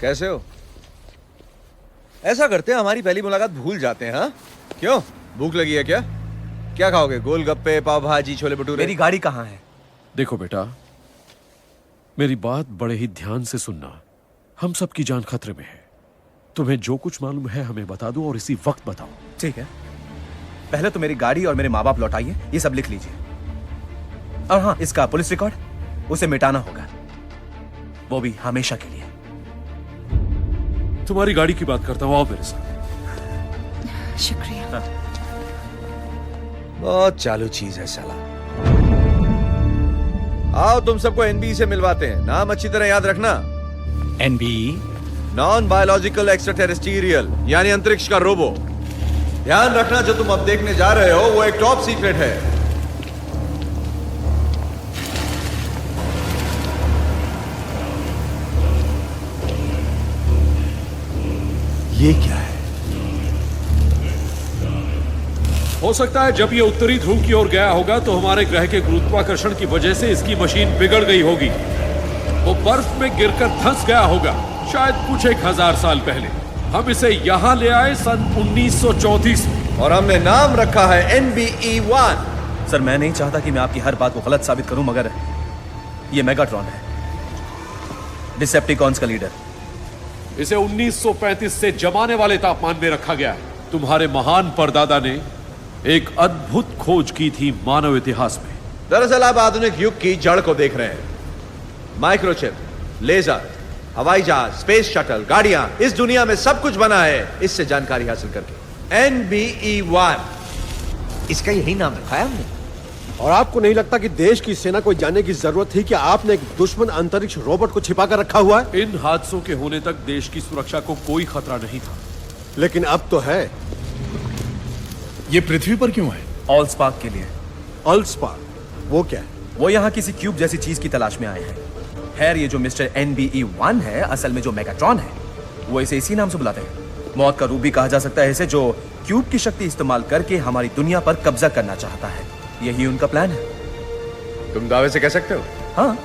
कैसे हो? ऐसा करते हैं, हमारी पहली मुलाकात भूल जाते हैं। हाँ, क्यों? भूख लगी है क्या? क्या खाओगे? गोलगप्पे, पाव भाजी, छोले भटूरे? मेरी गाड़ी कहाँ है? देखो बेटा, मेरी बात बड़े ही ध्यान से सुनना। हम सबकी जान खतरे में है। तुम्हें जो कुछ मालूम है हमें बता दो और इसी वक्त बताओ। ठीक है, पहले तो मेरी गाड़ी और मेरे माँ बाप लौटाइए, ये सब लिख लीजिए। और हाँ, इसका पुलिस रिकॉर्ड, उसे मिटाना होगा, वो भी हमेशा के लिए। तुम्हारी गाड़ी की बात करता हूं, आओ मेरे साथ। शुक्रिया। बहुत चालू चीज है साला। आओ तुम सबको एनबीई से मिलवाते हैं। नाम अच्छी तरह याद रखना। NBE? Non biological extra terrestrial, यानी अंतरिक्ष का रोबो। ध्यान रखना, जो तुम अब देखने जा रहे हो वो एक टॉप सीक्रेट है। ये क्या है? हो सकता है जब ये उत्तरी ध्रुव की ओर गया होगा तो हमारे ग्रह के गुरुत्वाकर्षण की वजह से इसकी मशीन बिगड़ गई होगी। वो बर्फ में गिरकर धंस गया होगा, शायद कुछ 1000 साल पहले। हम इसे यहाँ ले आए सन 1934 में और हमने नाम रखा है NBE-1। सर, मैं नहीं चाहता कि मैं आपकी हर बात को गलत साबित करूं, मगर ये मेगाट्रॉन है, डिसेप्टिकॉन्स का लीडर। इसे 1935 से जमाने वाले तापमान में रखा गया है। तुम्हारे महान परदादा ने एक अद्भुत खोज की थी मानव इतिहास में। दरअसल आप आधुनिक युग की जड़ को देख रहे हैं। माइक्रोचिप, लेजर, हवाई जहाज, स्पेस शटल, गाड़ियां, इस दुनिया में सब कुछ बना है इससे जानकारी हासिल करके। NBE-1, इसका यही नाम रखा है हमने। और आपको नहीं लगता कि देश की सेना को जानने की जरूरत थी कि आपने एक दुश्मन अंतरिक्ष रोबोट को छिपा कर रखा हुआ है? इन हादसों के होने तक देश की सुरक्षा को कोई खतरा नहीं था, लेकिन अब तो है। ये पृथ्वी पर क्यों है? ऑलस्पार्क के लिए। ऑलस्पार्क वो क्या है? वो यहाँ किसी क्यूब जैसी चीज की तलाश में आए हैं। खैर, ये जो मिस्टर NBE-1 है, असल में जो मेगाट्रॉन है, वो इसे इसी नाम से बुलाते हैं। मौत का रूप भी कहा जा सकता है इसे, जो क्यूब की शक्ति इस्तेमाल करके हमारी दुनिया पर कब्जा करना चाहता है। यही उनका प्लान है। तुम दावे से कह सकते हो? हाँ,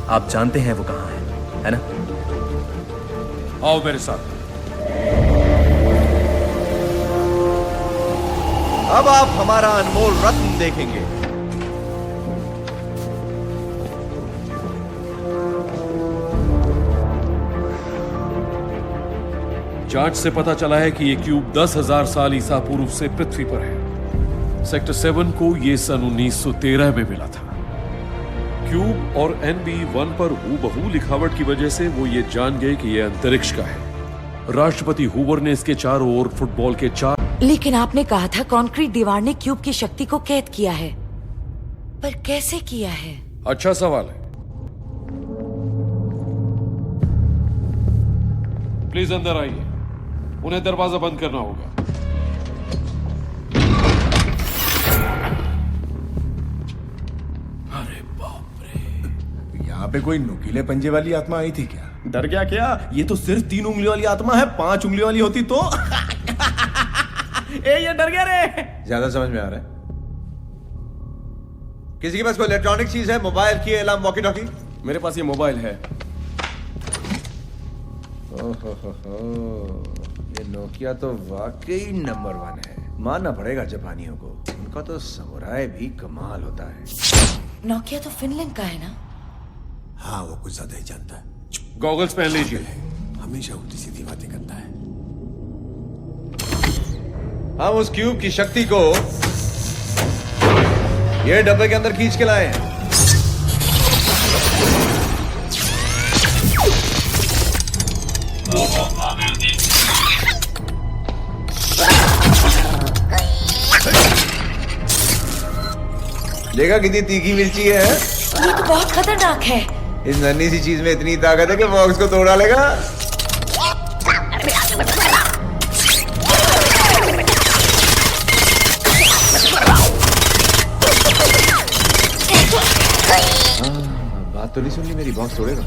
आप जानते हैं वो कहाँ है ना? आओ मेरे साथ। अब आप हमारा अनमोल रत्न देखेंगे। जांच से पता चला है कि ये क्यूब 10,000 साल ईसा पूर्व से पृथ्वी पर है। सेक्टर 7 को ये सन 1913 में मिला था। क्यूब और NBE-1 पर हूबहू लिखावट की वजह से वो ये जान गए कि ये अंतरिक्ष का है। राष्ट्रपति हूवर ने इसके चारों ओर फुटबॉल के 4। लेकिन आपने कहा था कंक्रीट दीवार ने क्यूब की शक्ति को कैद किया है, पर कैसे किया है? अच्छा सवाल है। प्लीज अंदर आइए, उन्हें दरवाजा बंद करना होगा। अरे बाप रे, यहाँ पे कोई नुकीले पंजे वाली आत्मा आई थी क्या? डर गया क्या? ये तो सिर्फ 3 उंगलियों वाली आत्मा है, 5 उंगलियों वाली होती तो ए, ये डर गया रे। ज्यादा समझ में आ रहा है? किसी के पास कोई इलेक्ट्रॉनिक चीज है? मोबाइल की, अलार्म, वॉकी टॉकी? मेरे पास ये मोबाइल है। ये नोकिया तो वाकई नंबर 1 है। मानना पड़ेगा जापानियों को, उनका तो समुराई भी कमाल होता है। नोकिया तो फिनलैंड का है ना? हाँ, वो कुछ ज्यादा ही जानता है। गॉगल्स पहन लीजिए। हमेशा उल्टी सीधी बातें करता है। हम उस क्यूब की शक्ति को ये डब्बे के अंदर खींच के लाए हैं। देखा कितनी तीखी मिर्ची है? ये तो बहुत खतरनाक है। इस नन्ही सी चीज में इतनी ताकत है कि बॉक्स को तोड़ डालेगा। बात तो नहीं सुन ली मेरी, बॉक्स तोड़ेगा।